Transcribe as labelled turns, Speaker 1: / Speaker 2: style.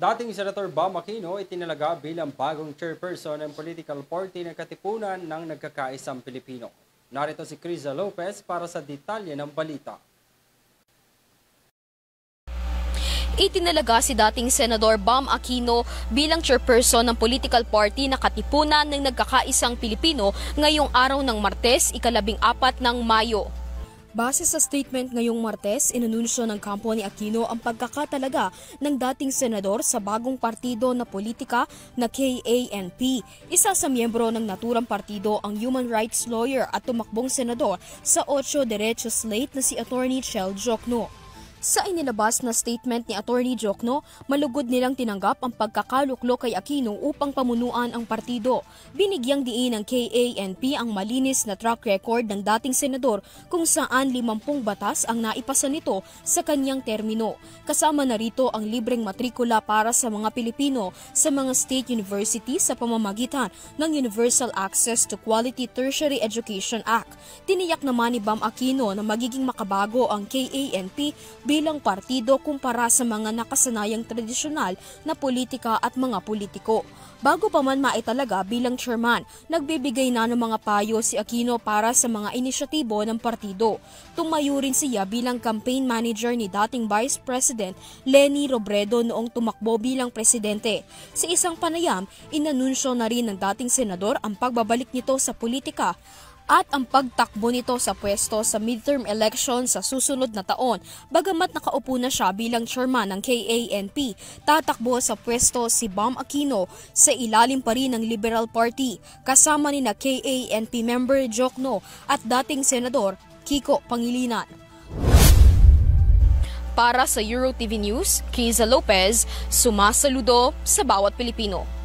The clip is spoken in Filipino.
Speaker 1: Dating Senator Bam Aquino itinalaga bilang bagong chairperson ng political party ng Katipunan ng Nagkakaisang Pilipino. Narito si Criza Lopez para sa detalye ng balita.
Speaker 2: Itinalaga si dating Senador Bam Aquino bilang chairperson ng political party na Katipunan ng Nagkakaisang Pilipino ngayong araw ng Martes, ika-14 ng Mayo. Base sa statement ngayong Martes, inanunsyo ng kampo ni Aquino ang pagkakatalaga ng dating senador sa bagong partido na politika na KANP. Isa sa miyembro ng naturang partido ang human rights lawyer at tumakbong senador sa 8 Derecho slate na si Attorney Chel Jokno. Sa inilabas na statement ni Attorney Jokno, malugod nilang tinanggap ang pagkakaluklo kay Aquino upang pamunuan ang partido. Binigyang diin ng KANP ang malinis na track record ng dating senador kung saan 50 batas ang naipasa nito sa kanyang termino. Kasama na rito ang libreng matrikula para sa mga Pilipino sa mga state university sa pamamagitan ng Universal Access to Quality Tertiary Education Act. Tiniyak naman ni Bam Aquino na magiging makabago ang KANP bilang partido kumpara sa mga nakasanayang tradisyonal na politika at mga politiko. Bago pa man maitalaga bilang chairman, nagbibigay na ng mga payo si Aquino para sa mga inisyatibo ng partido. Tumayo rin siya bilang campaign manager ni dating Vice President Leni Robredo noong tumakbo bilang presidente. Sa isang panayam, inanunsyo na rin ng dating senador ang pagbabalik nito sa politika at ang pagtakbo nito sa pwesto sa midterm election sa susunod na taon. Bagamat nakaupo na siya bilang chairman ng KANP, tatakbo sa pwesto si Bam Aquino sa ilalim pa rin ng Liberal Party, kasama ni na KANP member Jokno at dating senador Kiko Pangilinan. Para sa EuroTV News, Criza Lopez, sumasaludo sa bawat Pilipino.